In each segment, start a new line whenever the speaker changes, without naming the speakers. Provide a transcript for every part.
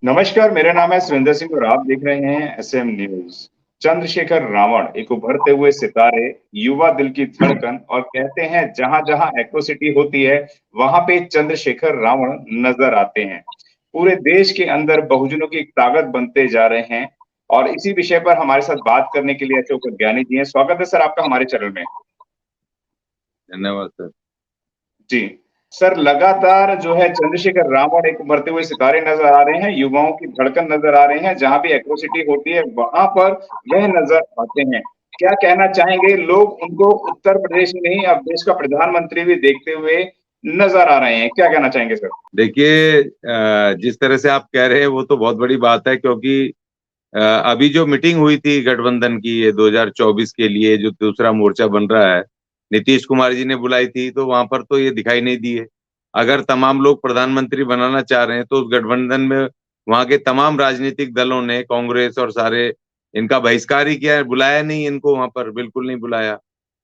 नमस्कार, मेरा नाम है सुरेंद्र सिंह और आप देख रहे हैं एसएम न्यूज। चंद्रशेखर रावण एक उभरते हुए सितारे, युवा दिल की धड़कन और कहते हैं जहां जहां एट्रोसिटी होती है वहां पे चंद्रशेखर रावण नजर आते हैं। पूरे देश के अंदर बहुजनों की एक ताकत बनते जा रहे हैं और इसी विषय पर हमारे साथ बात करने के लिए अशोक ज्ञानी जी हैं। स्वागत है सर आपका हमारे चैनल में।
धन्यवाद सर।
जी सर, लगातार जो है चंद्रशेखर रावण एक उभरते हुए सितारे नजर आ रहे हैं, युवाओं की धड़कन नजर आ रहे हैं, जहां भी एट्रोसिटी होती है वहां पर वह नजर आते हैं। क्या कहना चाहेंगे? लोग उनको उत्तर प्रदेश ही नहीं, अब देश का प्रधानमंत्री भी देखते हुए नजर आ रहे हैं। क्या कहना चाहेंगे सर?
देखिए, जिस तरह से आप कह रहे हैं वो तो बहुत बड़ी बात है, क्योंकि अभी जो मीटिंग हुई थी गठबंधन की, ये 2024 के लिए जो दूसरा मोर्चा बन रहा है, नीतीश कुमार जी ने बुलाई थी, तो वहां पर तो ये दिखाई नहीं दिए। अगर तमाम लोग प्रधानमंत्री बनाना चाह रहे हैं तो उस गठबंधन में वहां के तमाम राजनीतिक दलों ने, कांग्रेस और सारे, इनका बहिष्कार ही किया है, बुलाया नहीं इनको, वहां पर बिल्कुल नहीं बुलाया।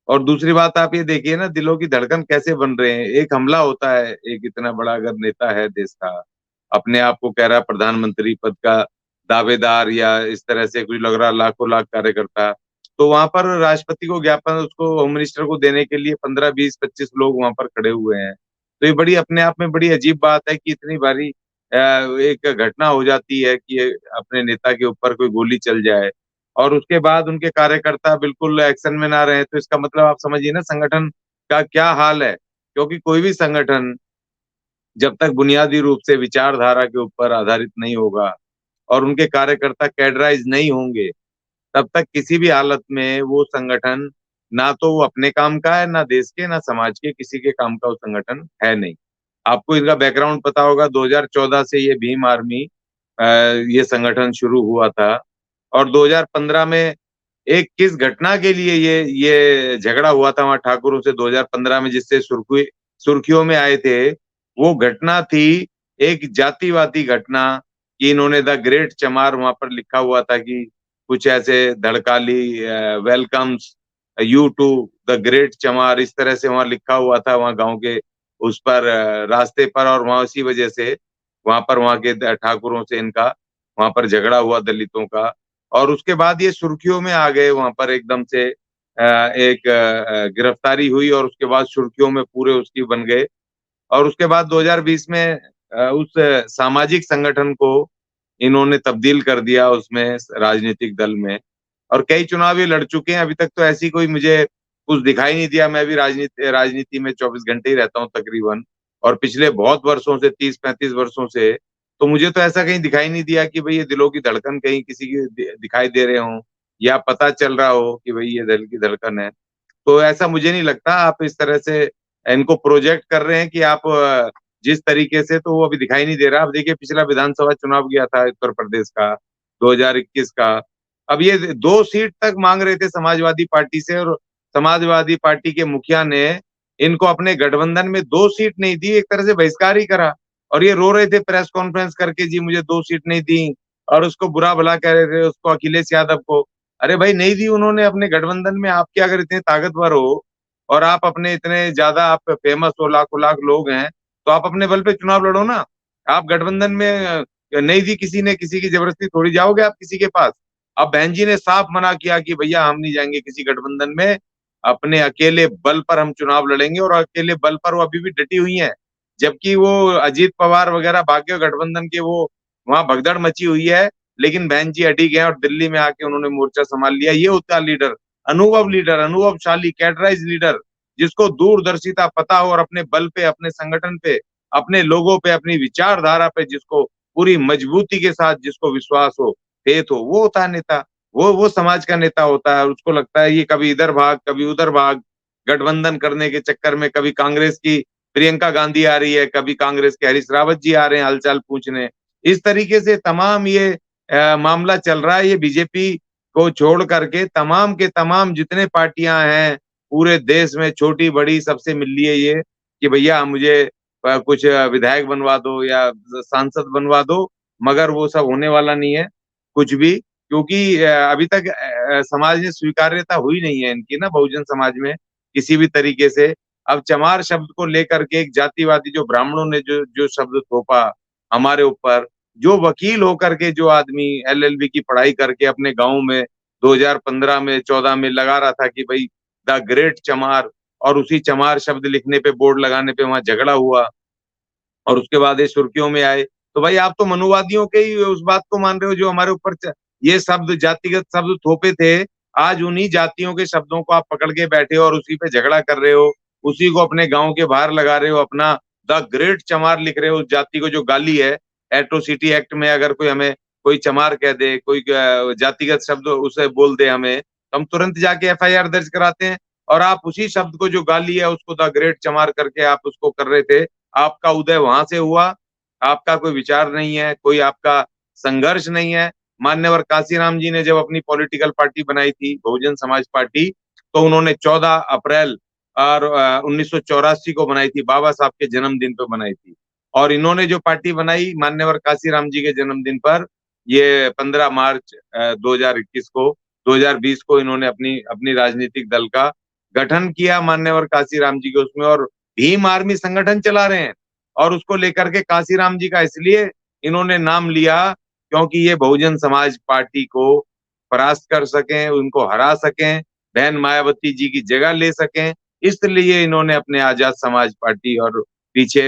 और दूसरी बात आप ये देखिए ना, दिलों की धड़कन कैसे बन रहे हैं। एक हमला होता है, एक इतना बड़ा अगर नेता है देश का, अपने आप को कह रहा है प्रधानमंत्री पद का दावेदार, या इस तरह से कुछ लग रहा, लाखों लाख कार्यकर्ता, तो वहां पर राष्ट्रपति को ज्ञापन, उसको होम मिनिस्टर को देने के लिए 15 20 25 लोग वहां पर खड़े हुए हैं। तो ये बड़ी अपने आप में बड़ी अजीब बात है कि इतनी बारी एक घटना हो जाती है कि अपने नेता के ऊपर कोई गोली चल जाए और उसके बाद उनके कार्यकर्ता बिल्कुल एक्शन में ना रहे, तो इसका मतलब आप समझिए ना संगठन का क्या हाल है। क्योंकि कोई भी संगठन जब तक बुनियादी रूप से विचारधारा के ऊपर आधारित नहीं होगा और उनके कार्यकर्ता कैडराइज नहीं होंगे, तब तक किसी भी हालत में वो संगठन, ना तो वो अपने काम का है, ना देश के, ना समाज के किसी के काम का वो संगठन है नहीं। आपको इनका बैकग्राउंड पता होगा, 2014 से ये भीम आर्मी, ये संगठन शुरू हुआ था और 2015 में एक किस घटना के लिए ये झगड़ा हुआ था वहां ठाकुरों से 2015 में, जिससे सुर्खियों में आए थे। वो घटना थी एक जातिवादी घटना, कि इन्होंने द ग्रेट चमार वहां पर लिखा हुआ था कि कुछ ऐसे धड़काली, welcomes you to the great चमार, इस तरह से वहां लिखा हुआ था वहां गांव के उस पर, रास्ते पर। और वहां उसी वजह से वहां पर वहां के ठाकुरों से इनका वहां पर झगड़ा हुआ, दलितों का। और उसके बाद ये सुर्खियों में आ गए वहां पर एकदम से, एक गिरफ्तारी हुई और उसके बाद सुर्खियों में पूरे उसकी बन गए। और उसके बाद 2020 में उस सामाजिक संगठन को इन्होंने तब्दील कर दिया उसमें, राजनीतिक दल में। और कई चुनाव ये लड़ चुके हैं, अभी तक तो ऐसी कोई मुझे कुछ दिखाई नहीं दिया। मैं भी राजनीति राजनीति में 24 घंटे ही रहता हूँ तकरीबन, और पिछले बहुत वर्षों से, 30 35 वर्षों से, तो मुझे तो ऐसा कहीं दिखाई नहीं दिया कि भाई ये दिलों की धड़कन कहीं किसी की दिखाई दे रहे हो, या पता चल रहा हो कि भाई ये दिल की धड़कन है। तो ऐसा मुझे नहीं लगता। आप इस तरह से इनको प्रोजेक्ट कर रहे हैं कि आप, जिस तरीके से, तो वो अभी दिखाई नहीं दे रहा। अब देखिए, पिछला विधानसभा चुनाव गया था उत्तर प्रदेश का, 2021 का। अब ये 2 सीट तक मांग रहे थे समाजवादी पार्टी से, और समाजवादी पार्टी के मुखिया ने इनको अपने गठबंधन में 2 सीट नहीं दी, एक तरह से बहिष्कार ही करा। और ये रो रहे थे प्रेस कॉन्फ्रेंस करके, जी मुझे 2 सीट नहीं दी, और उसको बुरा भला कह रहे थे, उसको, अखिलेश यादव को। अरे भाई, नहीं दी उन्होंने अपने गठबंधन में। आपके अगर इतने ताकतवर हो और आप अपने इतने ज्यादा आप फेमस हो, लाखों लाख लोग हैं, तो आप अपने बल पे चुनाव लड़ो ना। आप गठबंधन में नहीं दी किसी ने, किसी की जबरदस्ती थोड़ी जाओगे आप किसी के पास। अब बहन जी ने साफ मना किया कि भैया हम नहीं जाएंगे किसी गठबंधन में, अपने अकेले बल पर हम चुनाव लड़ेंगे। और अकेले बल पर वो अभी भी डटी हुई हैं, जबकि वो अजीत पवार वगैरह भाग्य गठबंधन के, वो वहां भगदड़ मची हुई है। लेकिन बहन जी अड़ी गए और दिल्ली में आके उन्होंने मोर्चा संभाल लिया। ये होता है लीडर, अनुभवशाली, कैडराइज लीडर, जिसको दूरदर्शिता पता हो और अपने बल पे, अपने संगठन पे, अपने लोगों पे, अपनी विचारधारा पे जिसको पूरी मजबूती के साथ जिसको विश्वास हो, फेथ हो, वो होता है नेता। वो समाज का नेता होता है। और उसको लगता है ये कभी इधर भाग, कभी उधर भाग, गठबंधन करने के चक्कर में कभी कांग्रेस की प्रियंका गांधी आ रही है, कभी कांग्रेस के हरीश रावत जी आ रहे हैं हालचाल पूछने। इस तरीके से तमाम ये मामला चल रहा है। ये बीजेपी को छोड़ करके तमाम के तमाम जितने पार्टियां हैं पूरे देश में, छोटी बड़ी, सबसे मिल लिए ये कि भैया मुझे कुछ विधायक बनवा दो या सांसद बनवा दो। मगर वो सब होने वाला नहीं है कुछ भी, क्योंकि अभी तक समाज में स्वीकार्यता हुई नहीं है इनकी ना, बहुजन समाज में किसी भी तरीके से। अब चमार शब्द को लेकर के एक जातिवादी, जो ब्राह्मणों ने जो जो शब्द थोपा हमारे ऊपर, जो वकील होकर के जो आदमी एलएलबी की पढ़ाई करके अपने गांव में 2015 में 14 में लगा रहा था कि भाई द ग्रेट चमार, और उसी चमार शब्द लिखने पे बोर्ड लगाने पे वहां झगड़ा हुआ और उसके बाद ये सुर्खियों में आए। तो भाई आप तो मनुवादियों के ही उस बात को मान रहे हो जो हमारे ऊपर ये शब्द जातिगत शब्द थोपे थे। आज उन्हीं जातियों के शब्दों को आप पकड़ के बैठे हो और उसी पे झगड़ा कर रहे हो, उसी को अपने गांव के बाहर लगा रहे हो, अपना द ग्रेट चमार लिख रहे हो उस जाति को जो गाली है। एट्रोसिटी एक्ट में अगर कोई हमें कोई चमार कह दे, कोई जातिगत शब्द उसे बोल दे हमें, तो हम तुरंत जाके एफआईआर दर्ज कराते हैं। और आप उसी शब्द को जो गाली है उसको द ग्रेट चमार करके आप उसको कर रहे थे। आपका उदय वहां से हुआ, आपका कोई विचार नहीं है, कोई आपका संघर्ष नहीं है। मान्यवर काशीराम जी ने जब अपनी पॉलिटिकल पार्टी बनाई थी बहुजन समाज पार्टी, तो उन्होंने 14 अप्रैल और 1984 को बनाई थी, बाबा साहब के जन्मदिन पर बनाई थी। और इन्होंने जो पार्टी बनाई मान्यवर काशीराम जी के जन्मदिन पर, ये 15 मार्च 2021 को 2020 को इन्होंने अपनी अपनी राजनीतिक दल का गठन किया मान्यवर काशीराम जी के उसमें, और भीम आर्मी संगठन चला रहे हैं। और उसको लेकर के काशीराम जी का इसलिए इन्होंने नाम लिया क्योंकि ये बहुजन समाज पार्टी को परास्त कर सकें, उनको हरा सकें, बहन मायावती जी की जगह ले सकें। इसलिए इन्होंने अपने आजाद समाज पार्टी और पीछे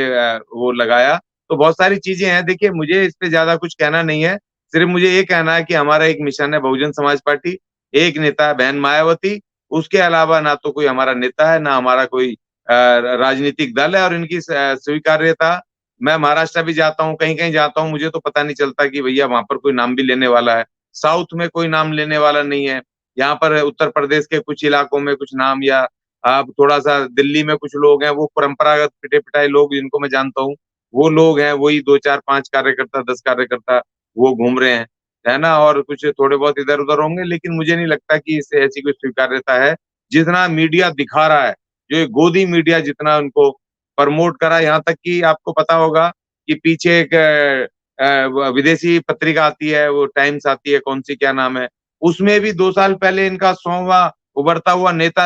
वो लगाया। तो बहुत सारी चीजें हैं। देखिए मुझे इस पे ज्यादा कुछ कहना नहीं है, सिर्फ मुझे ये कहना है कि हमारा एक मिशन है बहुजन समाज पार्टी, एक नेता है बहन मायावती, उसके अलावा ना तो कोई हमारा नेता है, ना हमारा कोई राजनीतिक दल है। और इनकी स्वीकार्यता, मैं महाराष्ट्र भी जाता हूँ, कहीं कहीं जाता हूँ, मुझे तो पता नहीं चलता कि भैया वहां पर कोई नाम भी लेने वाला है। साउथ में कोई नाम लेने वाला नहीं है। यहाँ पर उत्तर प्रदेश के कुछ इलाकों में कुछ नाम, या आप थोड़ा सा दिल्ली में कुछ लोग हैं, वो परंपरागत पिटे पिटाए लोग जिनको मैं जानता हूँ, वो लोग हैं, वही 2 4 5 कार्यकर्ता 10 कार्यकर्ता वो घूम रहे हैं, है ना। और कुछ थोड़े बहुत इधर उधर होंगे, लेकिन मुझे नहीं लगता कि इससे ऐसी कोई स्वीकार्यता है जितना मीडिया दिखा रहा है। जो ये गोदी मीडिया जितना उनको प्रमोट करा, यहाँ तक कि आपको पता होगा कि पीछे एक विदेशी पत्रिका आती है, वो टाइम्स आती है, कौन सी क्या नाम है, उसमें भी 2 साल पहले इनका 100वां उभरता हुआ नेता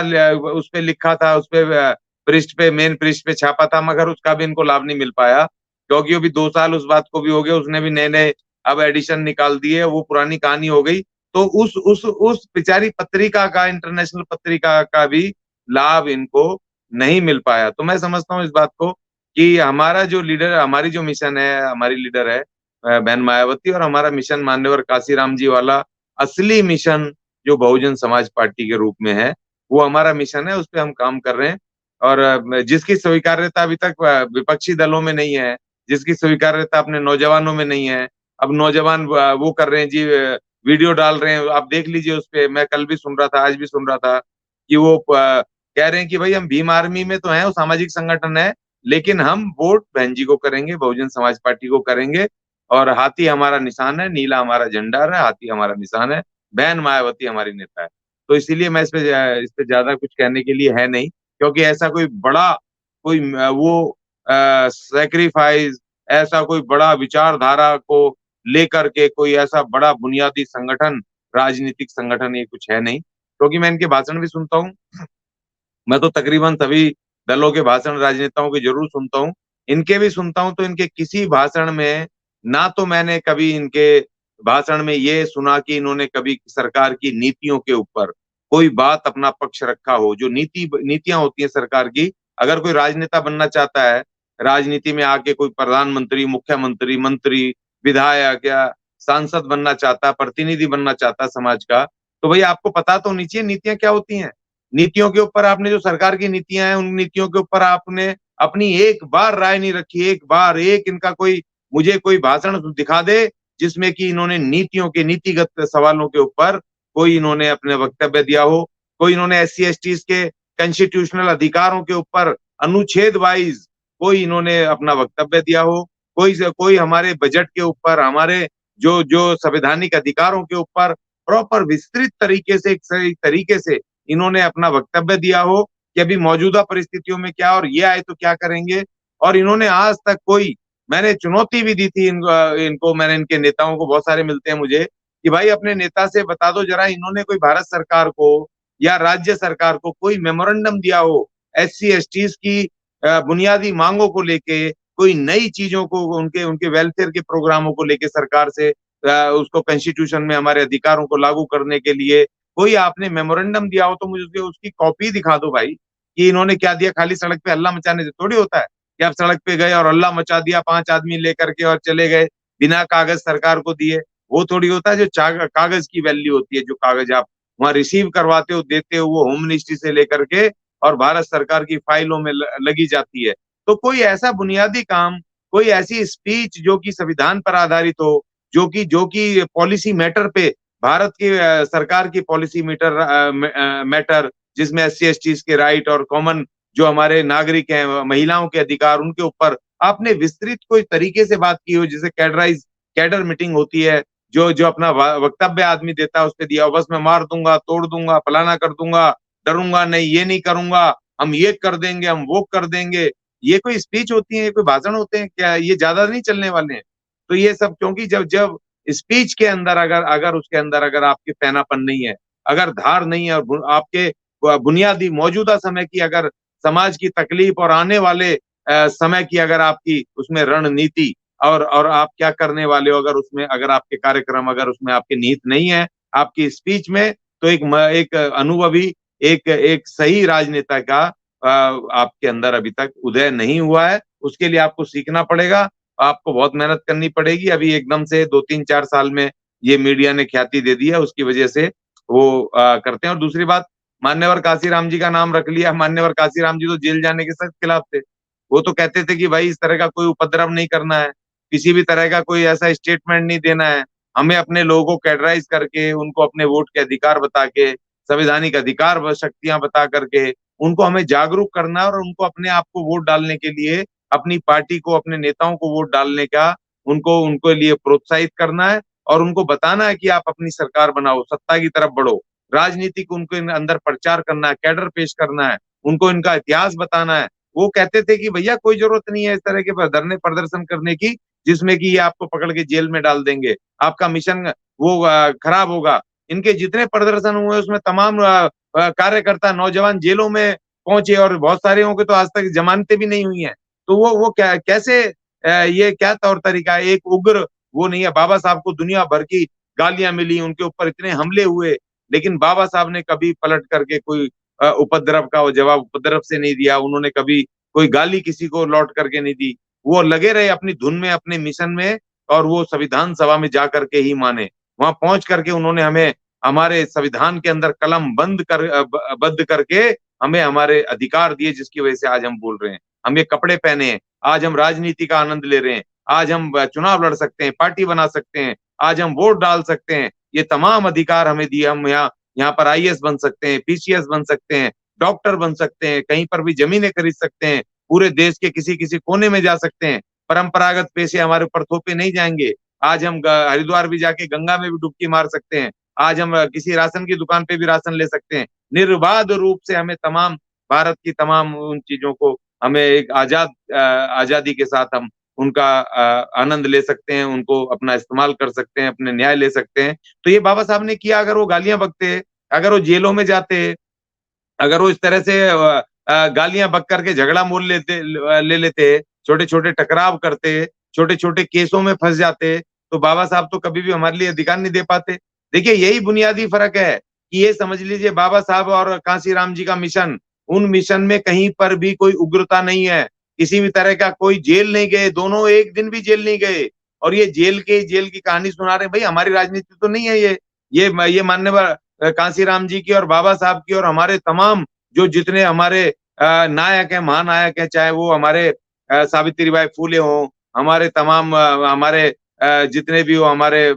उस पे लिखा था, उस पे पृष्ठ पे, मेन पृष्ठ पे छापा था, मगर उसका भी इनको लाभ नहीं मिल पाया क्योंकि अभी 2 साल उस बात को भी हो गए, उसने भी नए नए अब एडिशन निकाल दिए, वो पुरानी कहानी हो गई। तो उस बेचारी पत्रिका का, इंटरनेशनल पत्रिका का भी लाभ इनको नहीं मिल पाया। तो मैं समझता हूँ इस बात को कि हमारा जो लीडर, हमारी जो मिशन है, हमारी लीडर है बहन मायावती, और हमारा मिशन मान्यवर काशीराम जी वाला असली मिशन जो बहुजन समाज पार्टी के रूप में है, वो हमारा मिशन है, उस पर हम काम कर रहे हैं। और जिसकी स्वीकार्यता अभी तक विपक्षी दलों में नहीं है, जिसकी स्वीकार्यता अपने नौजवानों में नहीं है। अब नौजवान वो कर रहे हैं जी, वीडियो डाल रहे हैं, आप देख लीजिए उस पे, मैं कल भी सुन रहा था, आज भी सुन रहा था कि वो कह रहे हैं कि भाई हम भीम आर्मी में तो हैं, वो सामाजिक संगठन है, लेकिन हम वोट बहन जी को करेंगे, बहुजन समाज पार्टी को करेंगे। और हाथी हमारा निशान है, नीला हमारा झंडा है, हाथी हमारा निशान है, बहन मायावती हमारी नेता है। तो इसीलिए मैं इस पे ज्यादा कुछ कहने के लिए है नहीं, क्योंकि ऐसा कोई बड़ा कोई वो सेक्रीफाइस, ऐसा कोई बड़ा विचारधारा को लेकर के कोई ऐसा बड़ा बुनियादी संगठन, राजनीतिक संगठन ये कुछ है नहीं। क्योंकि मैं इनके भाषण भी सुनता हूँ, मैं तो तकरीबन सभी दलों के भाषण राजनेताओं के जरूर सुनता हूँ, इनके भी सुनता हूँ। तो इनके किसी भाषण में ना तो मैंने कभी इनके भाषण में ये सुना कि इन्होंने कभी सरकार की नीतियों के ऊपर कोई बात अपना पक्ष रखा हो। जो नीतियां होती हैं सरकार की, अगर कोई राजनेता बनना चाहता है, राजनीति में आके कोई प्रधानमंत्री, मुख्यमंत्री, मंत्री, विधायक या सांसद बनना चाहता है, प्रतिनिधि बनना चाहता है समाज का, तो भाई आपको पता तो होनी चाहिए नीतियां क्या होती हैं। नीतियों के ऊपर आपने, जो सरकार की नीतियां हैं, उन नीतियों के ऊपर आपने अपनी एक बार राय नहीं रखी। एक बार, एक इनका कोई, मुझे कोई भाषण दिखा दे जिसमें कि इन्होंने नीतियों के, नीतिगत सवालों के ऊपर कोई इन्होंने अपने वक्तव्य दिया हो, कोई इन्होंने SC ST के कॉन्स्टिट्यूशनल अधिकारों के ऊपर अनुच्छेद वाइज कोई इन्होंने अपना वक्तव्य दिया हो, कोई हमारे बजट के ऊपर, हमारे जो जो संवैधानिक अधिकारों के ऊपर प्रॉपर विस्तृत तरीके से, एक सही तरीके से इन्होंने अपना वक्तव्य दिया हो कि अभी मौजूदा परिस्थितियों में क्या, और ये आए तो क्या करेंगे। और इन्होंने आज तक कोई, मैंने चुनौती भी दी थी इनको, मैंने इनके नेताओं को, बहुत सारे मिलते हैं मुझे, कि भाई अपने नेता से बता दो जरा, इन्होंने कोई भारत सरकार को या राज्य सरकार को कोई मेमोरेंडम दिया हो SC ST की बुनियादी मांगों को लेके, कोई नई चीजों को, उनके उनके वेलफेयर के प्रोग्रामों को लेके सरकार से उसको कॉन्स्टिट्यूशन में हमारे अधिकारों को लागू करने के लिए कोई आपने मेमोरेंडम दिया हो तो मुझे उसकी कॉपी दिखा दो भाई, कि इन्होंने क्या दिया। खाली सड़क पे हल्ला मचाने से थोड़ी होता है कि आप सड़क पे गए और हल्ला मचा दिया 5 आदमी लेकर के और चले गए बिना कागज सरकार को दिए। वो थोड़ी होता है। जो कागज की वैल्यू होती है, जो कागज आप वहां रिसीव करवाते हो, देते हो, वो होम मिनिस्ट्री से लेकर के और भारत सरकार की फाइलों में लगी जाती है। तो कोई ऐसा बुनियादी काम, कोई ऐसी स्पीच जो कि संविधान पर आधारित हो, जो कि पॉलिसी मैटर पे, भारत की सरकार की पॉलिसी मैटर, जिसमें SC ST के राइट और कॉमन जो हमारे नागरिक हैं, महिलाओं के अधिकार, उनके ऊपर आपने विस्तृत कोई तरीके से बात की हो, जैसे कैडर मीटिंग होती है, जो जो अपना वक्तव्य आदमी देता है उस पर दिया हो, बस मैं मार दूंगा, तोड़ दूंगा, फलाना कर दूंगा, डरूंगा नहीं, ये नहीं करूंगा, हम ये कर देंगे, हम वो कर देंगे। ये कोई स्पीच होती है, ये कोई भाषण होते हैं क्या? ये ज्यादा नहीं चलने वाले हैं। तो ये सब, क्योंकि जब जब स्पीच के अंदर अगर अगर उसके अंदर अगर आपके पैनापन नहीं है, अगर धार नहीं है, और आपके बुनियादी मौजूदा समय की, अगर समाज की तकलीफ और आने वाले समय की अगर आपकी उसमें रणनीति और आप क्या करने वाले हो, अगर उसमें, अगर आपके कार्यक्रम, अगर उसमें आपके निहित नहीं है आपकी स्पीच में, तो एक अनुभवी, एक एक सही राजनेता का आपके अंदर अभी तक उदय नहीं हुआ है। उसके लिए आपको सीखना पड़ेगा, आपको बहुत मेहनत करनी पड़ेगी। अभी एकदम से 2-3-4 साल में ये मीडिया ने ख्याति दे दी है, उसकी वजह से वो करते हैं। और दूसरी बात, मान्यवर काशीराम जी का नाम रख लिया। मान्यवर काशीराम जी तो जेल जाने के सख्त खिलाफ थे। वो तो कहते थे कि भाई इस तरह का कोई उपद्रव नहीं करना है, किसी भी तरह का कोई ऐसा स्टेटमेंट नहीं देना है, हमें अपने लोगों को कैडराइज करके, उनको अपने वोट के अधिकार बता के, संवैधानिक अधिकार व शक्तियां बता करके उनको हमें जागरूक करना है, और उनको अपने आप को वोट डालने के लिए, अपनी पार्टी को, अपने नेताओं को वोट डालने का उनको उनको लिए प्रोत्साहित करना है, और उनको बताना है कि आप अपनी सरकार बनाओ, सत्ता की तरफ बढ़ो। राजनीति को उनके अंदर प्रचार करना है, कैडर पेश करना है, उनको इनका इतिहास बताना है। वो कहते थे कि भैया कोई जरूरत नहीं है इस तरह के धरने प्रदर्शन करने की, जिसमें कि ये आपको पकड़ के जेल में डाल देंगे, आपका मिशन वो खराब होगा। इनके जितने प्रदर्शन हुए उसमें तमाम कार्यकर्ता, नौजवान जेलों में पहुंचे, और बहुत सारे के तो आज तक जमानतें भी नहीं हुई हैं। तो वो क्या, कैसे ये क्या तौर तरीका है? एक उग्र वो नहीं है। बाबा साहब को दुनिया भर की गालियां मिली, उनके ऊपर इतने हमले हुए, लेकिन बाबा साहब ने कभी पलट करके कोई उपद्रव का जवाब उपद्रव से नहीं दिया। उन्होंने कभी कोई गाली किसी को लौट करके नहीं दी। वो लगे रहे अपनी धुन में, अपने मिशन में, और वो संविधान सभा में जा करके ही माने। वहां पहुंच करके उन्होंने हमें हमारे संविधान के अंदर कलम बंद करके हमें हमारे अधिकार दिए, जिसकी वजह से आज हम बोल रहे हैं, हम ये कपड़े पहने हैं, आज हम राजनीति का आनंद ले रहे हैं, आज हम चुनाव लड़ सकते हैं, पार्टी बना सकते हैं, आज हम वोट डाल सकते हैं। ये तमाम अधिकार हमें दिए। हम यहाँ पर IAS बन सकते हैं, PCS बन सकते हैं, डॉक्टर बन सकते हैं, कहीं पर भी जमीनें खरीद सकते हैं, पूरे देश के किसी किसी कोने में जा सकते हैं। परंपरागत पेशे हमारे ऊपर थोपे नहीं जाएंगे। आज हम हरिद्वार भी जाके गंगा में भी डुबकी मार सकते हैं। आज हम किसी राशन की दुकान पे भी राशन ले सकते हैं। निर्बाध रूप से हमें तमाम भारत की तमाम उन चीजों को, हमें एक आजादी के साथ हम उनका आनंद ले सकते हैं, उनको अपना इस्तेमाल कर सकते हैं, अपने न्याय ले सकते हैं। तो ये बाबा साहब ने किया। अगर वो गालियां बकते, अगर वो जेलों में जाते, अगर वो इस तरह से गालियां बक करके झगड़ा मोल ले लेते, छोटे छोटे टकराव करते, छोटे छोटे केसों में फंस जाते, तो बाबा साहब तो कभी भी हमारे लिए अधिकार नहीं दे पाते। देखिए यही बुनियादी फर्क है कि ये समझ लीजिए, बाबा साहब और कांसीराम जी का मिशन, उन मिशन में कहीं पर भी कोई उग्रता नहीं है, किसी भी तरह का कोई जेल नहीं गए, दोनों एक दिन भी जेल नहीं गए। और ये जेल की कहानी सुना रहे हैं। भाई हमारी राजनीति तो नहीं है ये मान्यवर कांसीराम जी की और बाबा साहब की और हमारे तमाम जो जितने हमारे नायक हैं, महानायक हैं, चाहे वो हमारे सावित्रीबाई फूले हों, हमारे तमाम हमारे जितने भी हो, हमारे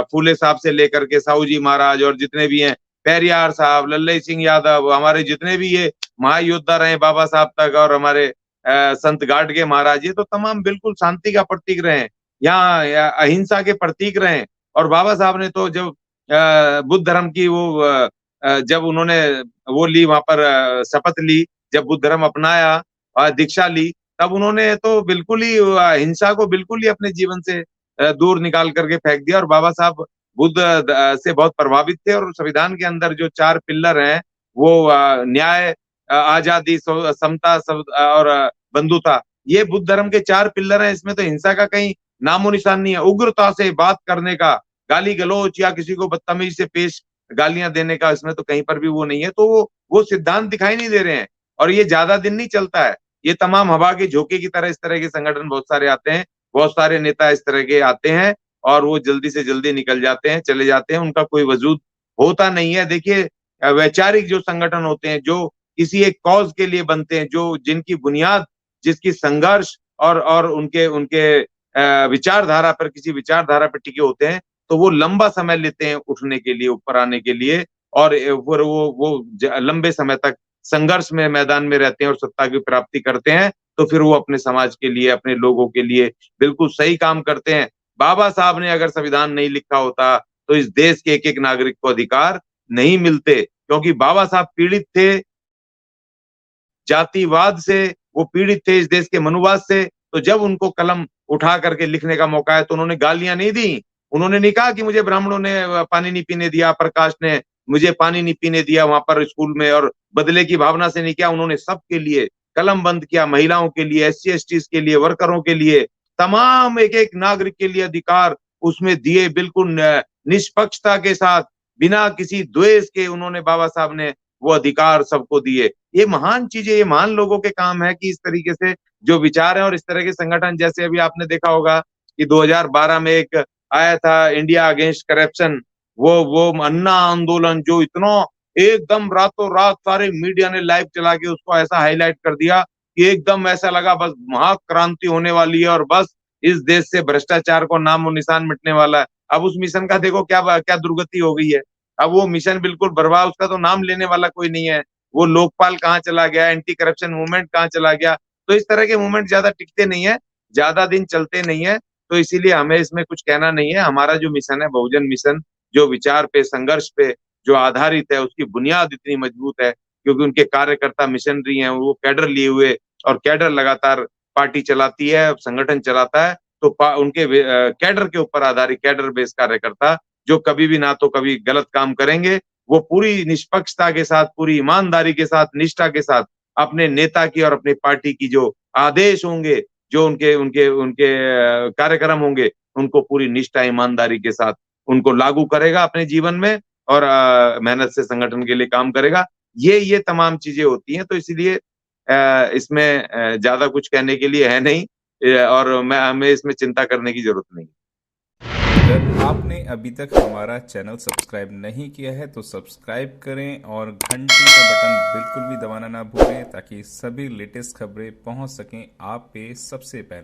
फूले साहब से लेकर के साहू जी महाराज, और जितने भी हैं, पेरियार साहब, लल्लई सिंह यादव, हमारे जितने भी ये महायोद्धा रहे बाबा साहब तक, और हमारे संत गाडगे महाराज, ये तो तमाम बिल्कुल शांति का प्रतीक रहे, यहाँ अहिंसा के प्रतीक रहे। और बाबा साहब ने तो जब बुद्ध धर्म की वो जब उन्होंने वो ली, वहां पर शपथ ली, जब बुद्ध धर्म अपनाया, दीक्षा ली, तब उन्होंने तो बिल्कुल ही हिंसा को बिल्कुल ही अपने जीवन से दूर निकाल करके फेंक दिया। और बाबा साहब बुद्ध से बहुत प्रभावित थे, और संविधान के अंदर जो 4 पिल्लर हैं, वो न्याय, आजादी, समता और बंधुता, ये बुद्ध धर्म के 4 पिल्लर हैं, इसमें तो हिंसा का कहीं नामो निशान नहीं है। उग्रता से बात करने का, गाली गलौच या किसी को बदतमीजी से पेश गालियां देने का, इसमें तो कहीं पर भी वो नहीं है। तो वो सिद्धांत दिखाई नहीं दे रहे हैं और ये ज्यादा दिन नहीं चलता है। ये तमाम हवा के झोंके की तरह इस तरह के संगठन बहुत सारे आते हैं, बहुत सारे नेता इस तरह के आते हैं और वो जल्दी से जल्दी निकल जाते हैं, चले जाते हैं, उनका कोई वजूद होता नहीं है। देखिए, वैचारिक जो संगठन होते हैं, जो किसी एक कॉज के लिए बनते हैं, जो जिनकी बुनियाद, जिसकी संघर्ष और उनके उनके विचारधारा पर, किसी विचारधारा पर टिके होते हैं, तो वो लंबा समय लेते हैं उठने के लिए, ऊपर आने के लिए, और फिर वो लंबे समय तक संघर्ष में मैदान में रहते हैं और सत्ता की प्राप्ति करते हैं। तो फिर वो अपने समाज के लिए, अपने लोगों के लिए बिल्कुल सही काम करते हैं। बाबा साहब ने अगर संविधान नहीं लिखा होता तो इस देश के एक एक नागरिक को अधिकार नहीं मिलते, क्योंकि बाबा साहब पीड़ित थे जातिवाद से, वो पीड़ित थे इस देश के मनुवाद से। तो जब उनको कलम उठा करके लिखने का मौका है तो उन्होंने गालियां नहीं दी, उन्होंने नहीं कहा कि मुझे ब्राह्मणों ने पानी नहीं पीने दिया, प्रकाश ने मुझे पानी नहीं पीने दिया वहां पर स्कूल में, और बदले की भावना से नहीं किया। उन्होंने सबके लिए कलम बंद किया, महिलाओं के लिए, SC ST के लिए, वर्करों के लिए, तमाम एक एक नागरिक के लिए अधिकार उसमें दिए, बिल्कुल निष्पक्षता के साथ, बिना किसी द्वेष के उन्होंने, बाबा साहब ने वो अधिकार सबको दिए। ये महान चीजें, ये महान लोगों के काम है कि इस तरीके से जो विचार है और इस तरह के संगठन, जैसे अभी आपने देखा होगा कि 2012 में एक आया था इंडिया अगेंस्ट करप्शन, वो अन्ना आंदोलन, जो इतना एकदम रातों रात सारे मीडिया ने लाइव चला के उसको ऐसा हाईलाइट कर दिया कि एकदम ऐसा लगा बस महाक्रांति होने वाली है और बस इस देश से भ्रष्टाचार को नामो निशान मिटने वाला है। अब उस मिशन का देखो क्या क्या दुर्गति हो गई है। अब वो मिशन बिल्कुल बर्बाद, उसका तो नाम लेने वाला कोई नहीं है। वो लोकपाल कहाँ चला गया, एंटी करप्शन मूवमेंट कहाँ चला गया। तो इस तरह के मूवमेंट ज्यादा टिकते नहीं है, ज्यादा दिन चलते नहीं है। तो इसीलिए हमें इसमें कुछ कहना नहीं है। हमारा जो मिशन है, बहुजन मिशन, जो विचार पे, संघर्ष पे जो आधारित है, उसकी बुनियाद इतनी मजबूत है क्योंकि उनके कार्यकर्ता मिशनरी हैं, वो कैडर लिए हुए, और कैडर लगातार पार्टी चलाती है, संगठन चलाता है। तो उनके कैडर के ऊपर आधारित, कैडर बेस कार्यकर्ता जो कभी भी ना तो कभी गलत काम करेंगे, वो पूरी निष्पक्षता के साथ, पूरी ईमानदारी के साथ, निष्ठा के साथ अपने नेता की और अपनी पार्टी की जो आदेश होंगे, जो उनके उनके उनके कार्यक्रम होंगे, उनको पूरी निष्ठा, ईमानदारी के साथ उनको लागू करेगा अपने जीवन में, और मेहनत से संगठन के लिए काम करेगा। ये तमाम चीजें होती हैं। तो इसीलिए इसमें ज्यादा कुछ कहने के लिए है नहीं, और हमें इसमें चिंता करने की जरूरत नहीं।
अगर आपने अभी तक हमारा चैनल सब्सक्राइब नहीं किया है तो सब्सक्राइब करें और घंटी का बटन बिल्कुल भी दबाना ना भूलें, ताकि सभी लेटेस्ट खबरें पहुंच सकें आप पे सबसे पहले।